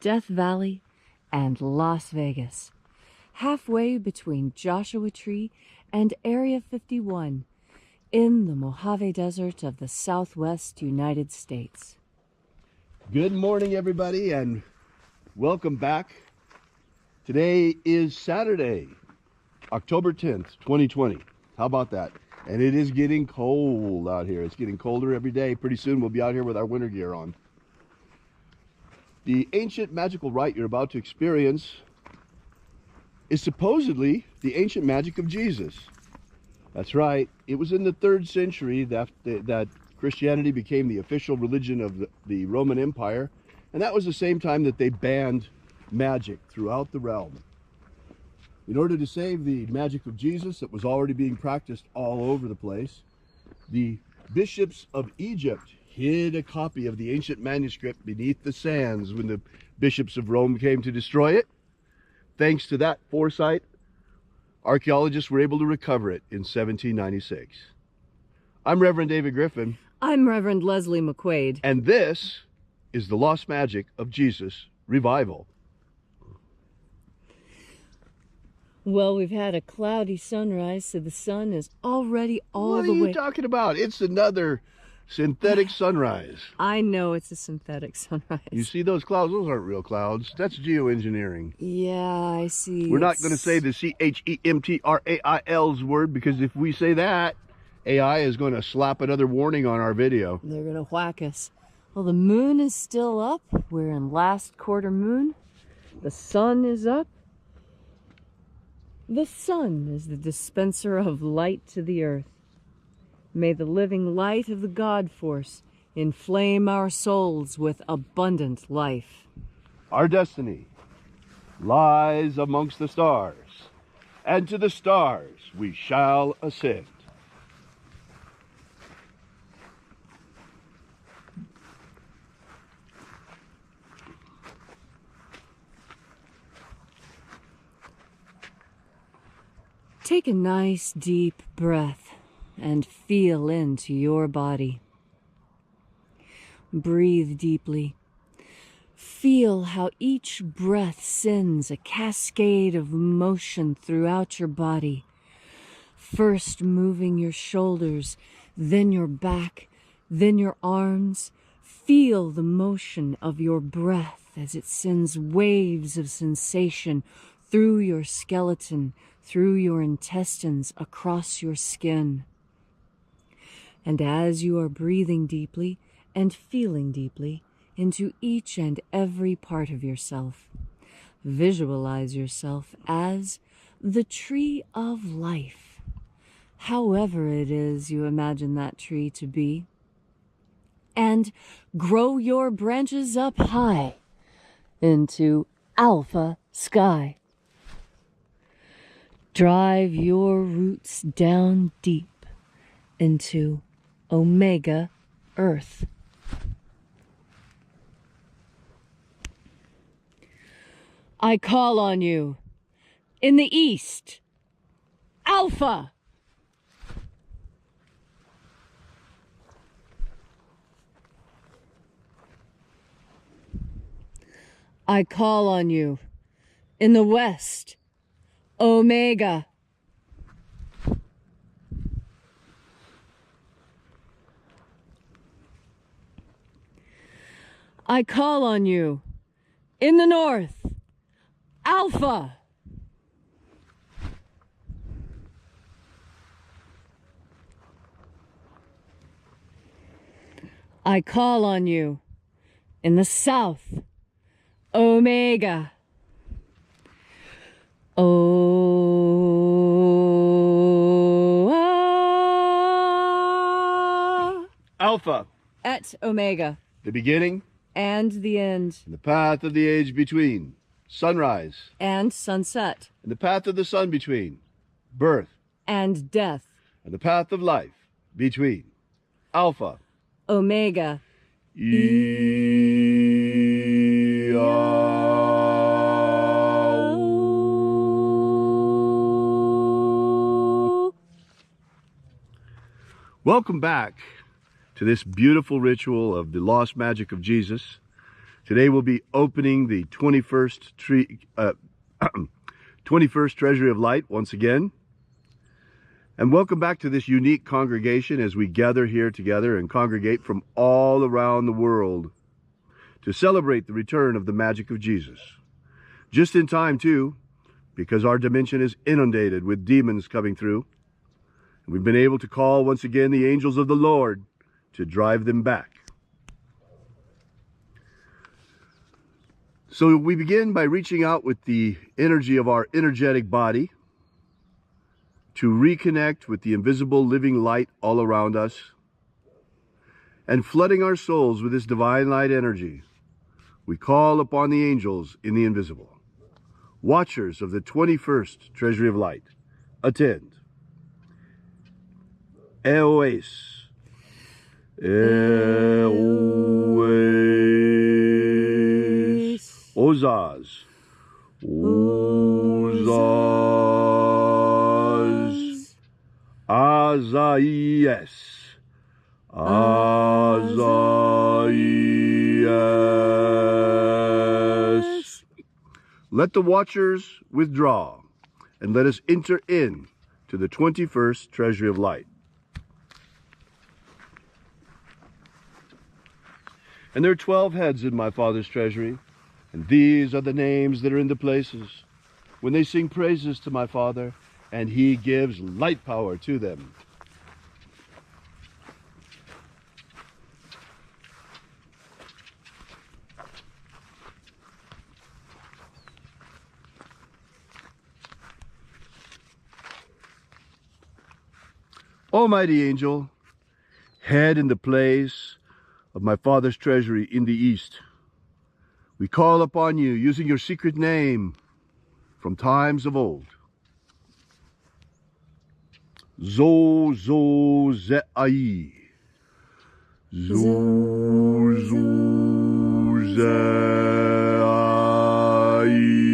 Death Valley and Las Vegas, halfway between Joshua Tree and Area 51 in the Mojave Desert of the Southwest United States. Good morning, everybody, and welcome back. Today is Saturday, October 10th, 2020. How about that? And it is getting cold out here. It's getting colder every day. Pretty soon we'll be out here with our winter gear on. The ancient magical rite you're about to experience is supposedly the ancient magic of Jesus. That's right. It was in the 3rd century that Christianity became the official religion of the Roman Empire, and that was the same time that they banned magic throughout the realm. In order to save the magic of Jesus that was already being practiced all over the place, the bishops of Egypt hid a copy of the ancient manuscript beneath the sands when the bishops of Rome came to destroy it. Thanks to that foresight, archaeologists were able to recover it in 1796. I'm Reverend David Griffin. I'm Reverend Leslie McQuaid. And this is the Lost Magic of Jesus Revival. Well, we've had a cloudy sunrise, so the sun is already all the way... What are you talking about? It's another synthetic sunrise. I know it's a synthetic sunrise. You see those clouds? Those aren't real clouds. That's geoengineering. Yeah, I see. We're not going to say the CHEMTRAIL's word, because if we say that, AI is going to slap another warning on our video. They're going to whack us. Well, the moon is still up. We're in last quarter moon. The sun is up. The sun is the dispenser of light to the earth. May the living light of the God Force inflame our souls with abundant life. Our destiny lies amongst the stars, and to the stars we shall ascend. Take a nice deep breath and feel into your body. Breathe deeply. Feel how each breath sends a cascade of motion throughout your body. First moving your shoulders, then your back, then your arms. Feel the motion of your breath as it sends waves of sensation through your skeleton, through your intestines, across your skin. And as you are breathing deeply and feeling deeply into each and every part of yourself, visualize yourself as the tree of life, however it is you imagine that tree to be, and grow your branches up high into alpha sky. Drive your roots down deep into Omega Earth. I call on you in the east, Alpha. I call on you in the west, Omega. I call on you in the north, Alpha. I call on you in the south, Omega. Alpha. Et Omega. The beginning. And the end. And the path of the age between. Sunrise. And sunset. And the path of the sun between. Birth. And death. And the path of life between. Alpha. Omega. Welcome back to this beautiful ritual of the lost magic of Jesus. Today we'll be opening the 21st Treasury of Light once again. And welcome back to this unique congregation as we gather here together and congregate from all around the world to celebrate the return of the magic of Jesus. Just in time too, because our dimension is inundated with demons coming through. And we've been able to call once again the angels of the Lord to drive them back. So we begin by reaching out with the energy of our energetic body to reconnect with the invisible living light all around us and flooding our souls with this divine light energy. We call upon the angels in the invisible, watchers of the 21st Treasury of Light. Attend. Eoes. Eoes. Ozaz. Ozaz. Azaies. Azaies. Let the watchers withdraw, and let us enter in to the 21st Treasury of Light. And there are 12 heads in my Father's treasury, and these are the names that are in the places when they sing praises to my Father, and he gives light power to them. Almighty angel, head in the place of my Father's treasury in the east, we call upon you using your secret name from times of old. Zo zo ze ai. Zo zo ze ai.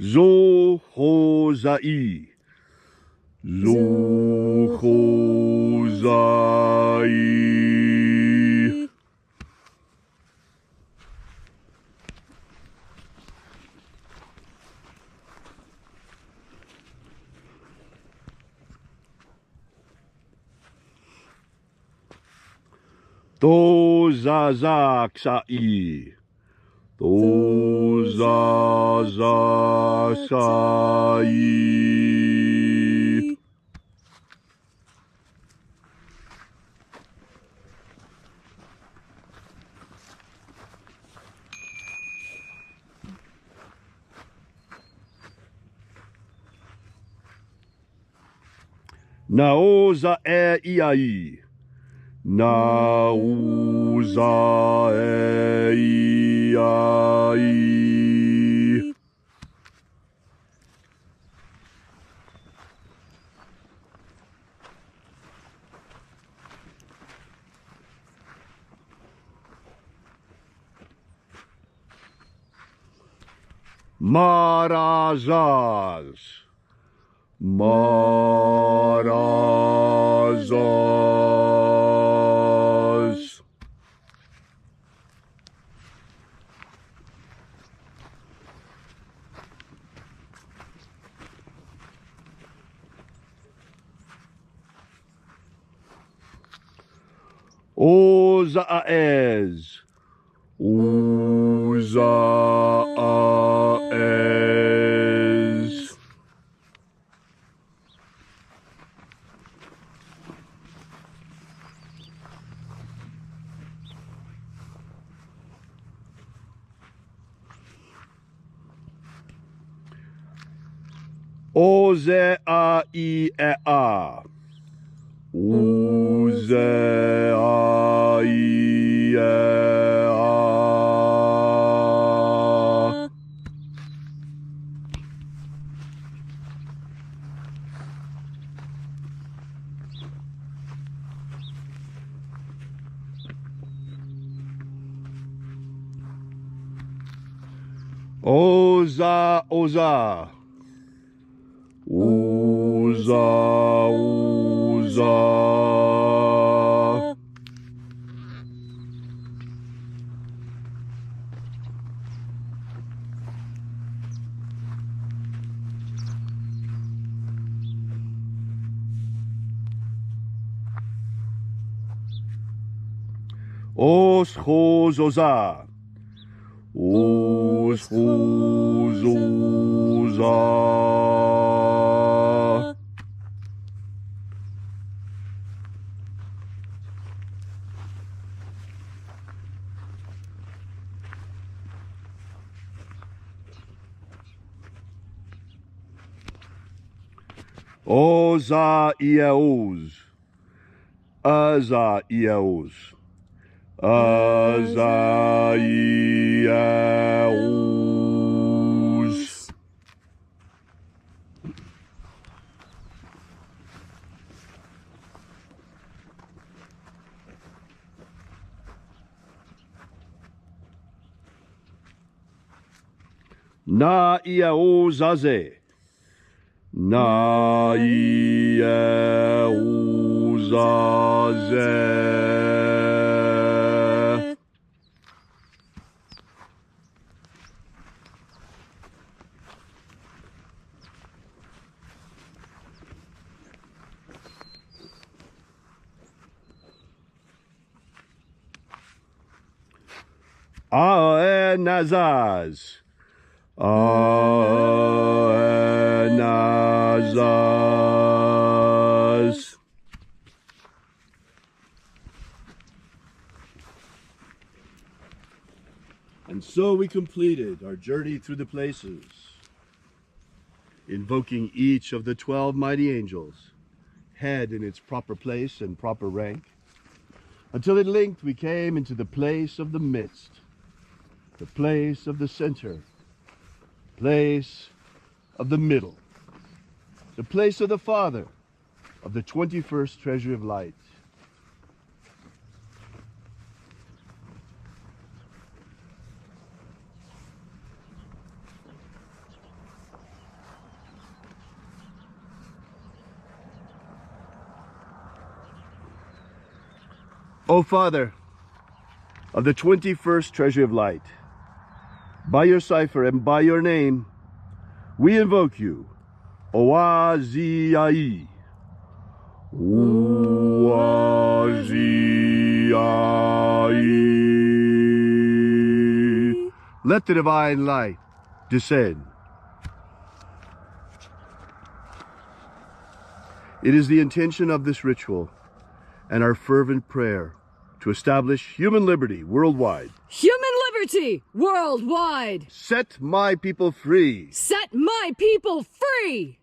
Zo ho zai. Zo ho zai. To za za ksai. To za za ksai. Naoza e iai. Naoza e iai. Marazaz. Marazaz. Ozaez. Ozaez. Oze a I e a. Oze a I e a. Oza, Oza. Oza, Oza. Os, Hos, Oza. Os, Hos, Oza. Oza, Iaos. Aza, Iaos. Aza, Iaos. Na, Iaos, Aze. Na, Iaos, Aze. Aenazaz. Aenazaz. And so we completed our journey through the places, invoking each of the 12 mighty angels, head in its proper place and proper rank, until at length we came into the place of the midst, the place of the center, place of the middle, the place of the Father, of the 21st treasury of light. O Father, of the 21st treasury of light, by your cipher and by your name, we invoke you, Oaziai. Oaziai. Let the divine light descend. It is the intention of this ritual and our fervent prayer to establish human liberty worldwide. Human liberty worldwide! Set my people free. Set my people free!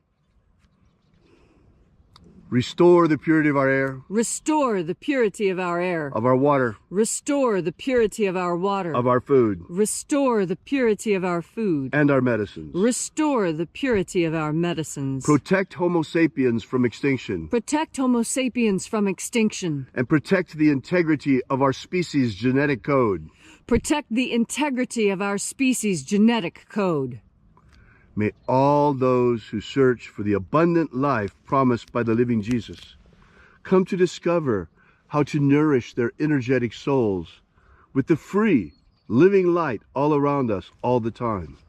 Restore the purity of our air, Restore the purity of our air. of our water, Restore the purity of our water. of our food, Restore the purity of our food. and our medicines. Restore the purity of our medicines. Protect Homo sapiens from extinction, Protect Homo sapiens from extinction. and protect the integrity of our species' genetic code. Protect the integrity of our species' genetic code. May all those who search for the abundant life promised by the living Jesus come to discover how to nourish their energetic souls with the free, living light all around us all the time.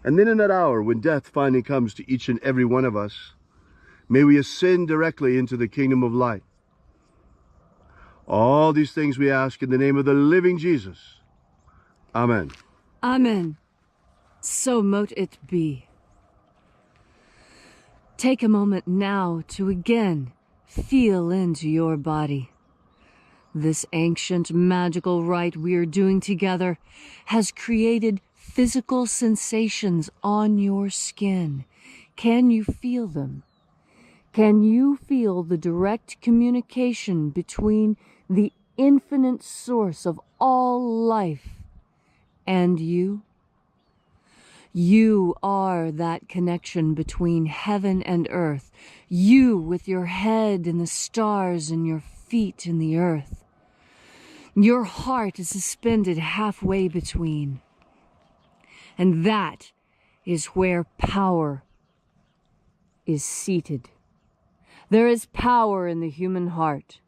And then in that hour when death finally comes to each and every one of us, may we ascend directly into the kingdom of light. All these things we ask in the name of the living Jesus. Amen. Amen. So mote it be. Take a moment now to again feel into your body. This ancient magical rite we are doing together has created physical sensations on your skin. Can you feel them? Can you feel the direct communication between the infinite source of all life and you? You are that connection between heaven and earth. You with your head in the stars and your feet in the earth. Your heart is suspended halfway between. And that is where power is seated. There is power in the human heart.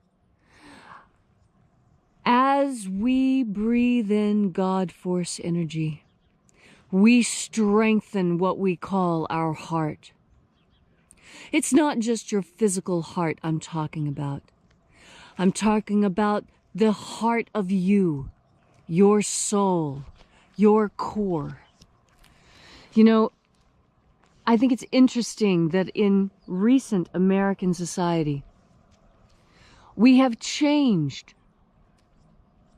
As we breathe in God force energy, we strengthen what we call our heart. It's not just your physical heart I'm talking about. I'm talking about the heart of you, your soul, your core. You know, I think it's interesting that in recent American society, we have changed.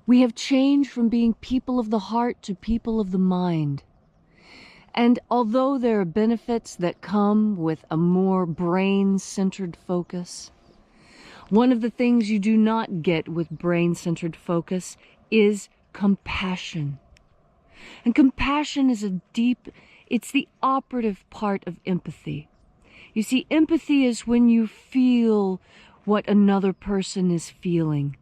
We have changed from being people of the heart to people of the mind. And although there are benefits that come with a more brain-centered focus, one of the things you do not get with brain-centered focus is compassion. And compassion is it's the operative part of empathy. You see, empathy is when you feel what another person is feeling.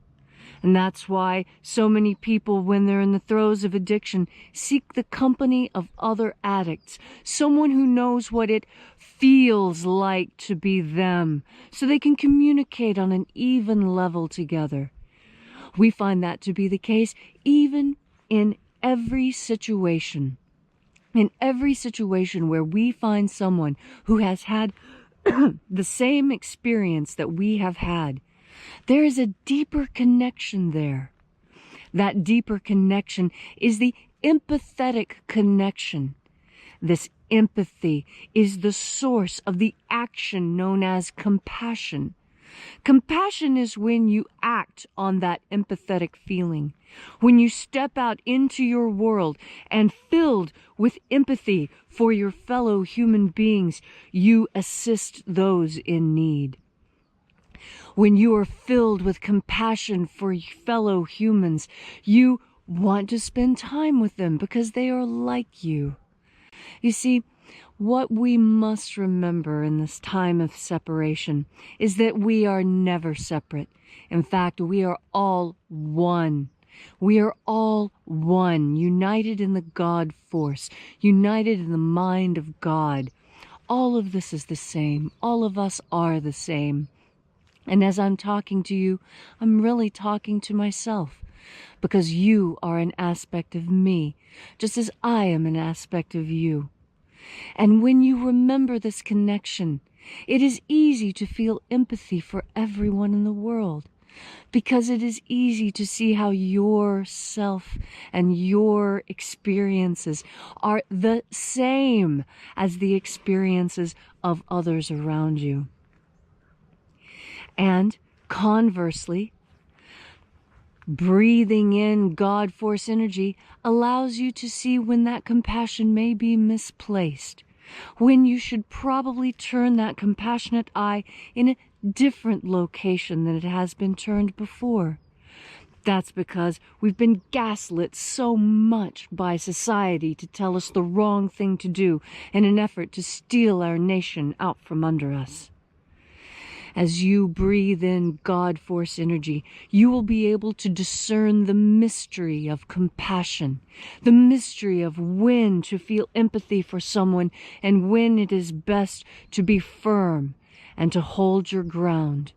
And that's why so many people, when they're in the throes of addiction, seek the company of other addicts, someone who knows what it feels like to be them, so they can communicate on an even level together. We find that to be the case even in every situation. In every situation where we find someone who has had the same experience that we have had, there is a deeper connection there. That deeper connection is the empathetic connection. This empathy is the source of the action known as compassion. Compassion is when you act on that empathetic feeling, when you step out into your world and filled with empathy for your fellow human beings, you assist those in need. When you are filled with compassion for fellow humans, you want to spend time with them because they are like you. You see, what we must remember in this time of separation is that we are never separate. In fact, we are all one. We are all one, united in the God force, united in the mind of God. All of this is the same. All of us are the same. And as I'm talking to you, I'm really talking to myself, because you are an aspect of me, just as I am an aspect of you. And when you remember this connection, it is easy to feel empathy for everyone in the world, because it is easy to see how yourself and your experiences are the same as the experiences of others around you. And conversely, breathing in God force energy allows you to see when that compassion may be misplaced, when you should probably turn that compassionate eye in a different location than it has been turned before. That's because we've been gaslit so much by society to tell us the wrong thing to do in an effort to steal our nation out from under us. As you breathe in God force energy, you will be able to discern the mystery of compassion, the mystery of when to feel empathy for someone and when it is best to be firm and to hold your ground.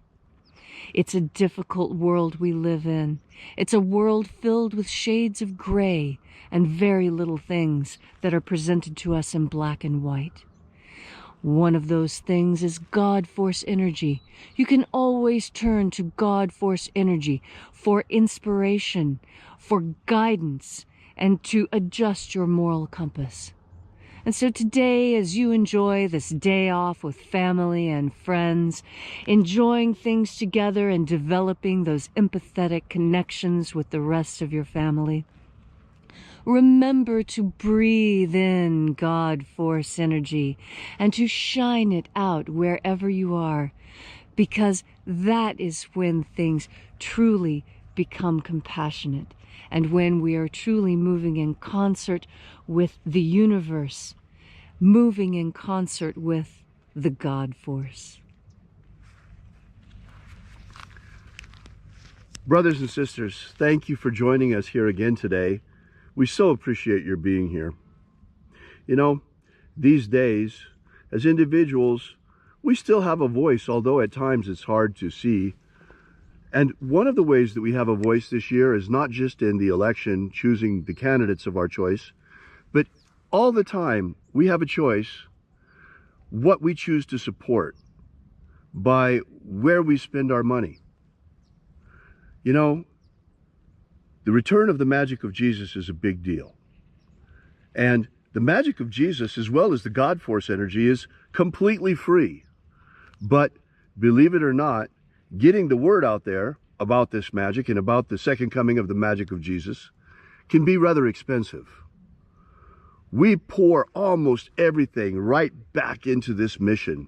It's a difficult world we live in. It's a world filled with shades of gray and very little things that are presented to us in black and white. One of those things is God force energy. You can always turn to God force energy for inspiration, for guidance, and to adjust your moral compass. And so today, as you enjoy this day off with family and friends, enjoying things together and developing those empathetic connections with the rest of your family, remember to breathe in God force energy and to shine it out wherever you are, because that is when things truly become compassionate and when we are truly moving in concert with the universe, moving in concert with the God force. Brothers and sisters, thank you for joining us here again today. We so appreciate your being here. You know, these days, as individuals, we still have a voice, although at times it's hard to see. And one of the ways that we have a voice this year is not just in the election, choosing the candidates of our choice, but all the time we have a choice what we choose to support by where we spend our money. You know, the return of the Magick of Jesus is a big deal. And the Magick of Jesus, as well as the God Force energy, is completely free. But believe it or not, getting the word out there about this magic and about the second coming of the Magick of Jesus can be rather expensive. We pour almost everything right back into this mission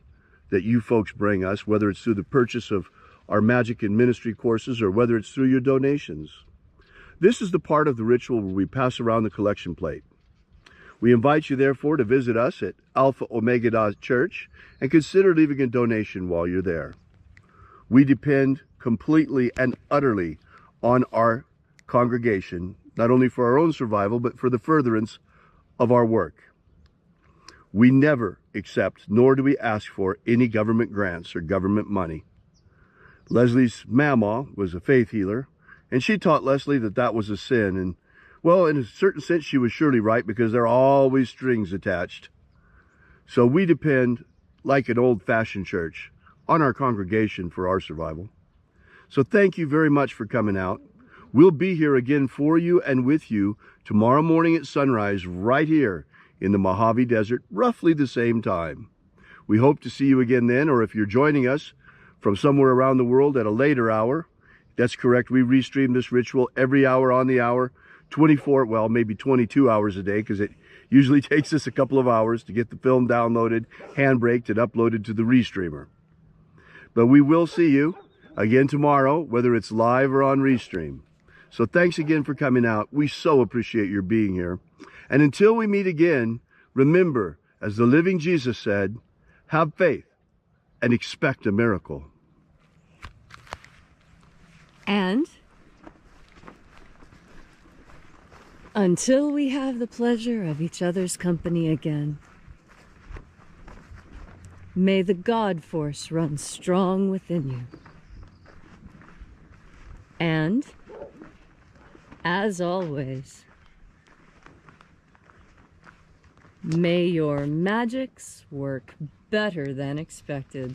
that you folks bring us, whether it's through the purchase of our magic and ministry courses or whether it's through your donations. This is the part of the ritual where we pass around the collection plate. We invite you, therefore, to visit us at Alpha Omega Church and consider leaving a donation while you're there. We depend completely and utterly on our congregation, not only for our own survival, but for the furtherance of our work. We never accept, nor do we ask for, any government grants or government money. Leslie's mama was a faith healer, and she taught Leslie that that was a sin. And, well, in a certain sense, she was surely right, because there are always strings attached. So we depend, like an old-fashioned church, on our congregation for our survival. So thank you very much for coming out. We'll be here again for you and with you tomorrow morning at sunrise, right here in the Mojave Desert, roughly the same time. We hope to see you again then, or if you're joining us from somewhere around the world at a later hour, that's correct. We restream this ritual every hour on the hour, 24, well, maybe 22 hours a day, because it usually takes us a couple of hours to get the film downloaded, hand-braked, and uploaded to the Restreamer. But we will see you again tomorrow, whether it's live or on Restream. So thanks again for coming out. We so appreciate your being here. And until we meet again, remember, as the living Jesus said, have faith and expect a miracle. And until we have the pleasure of each other's company again, may the God Force run strong within you. And, as always, may your magics work better than expected.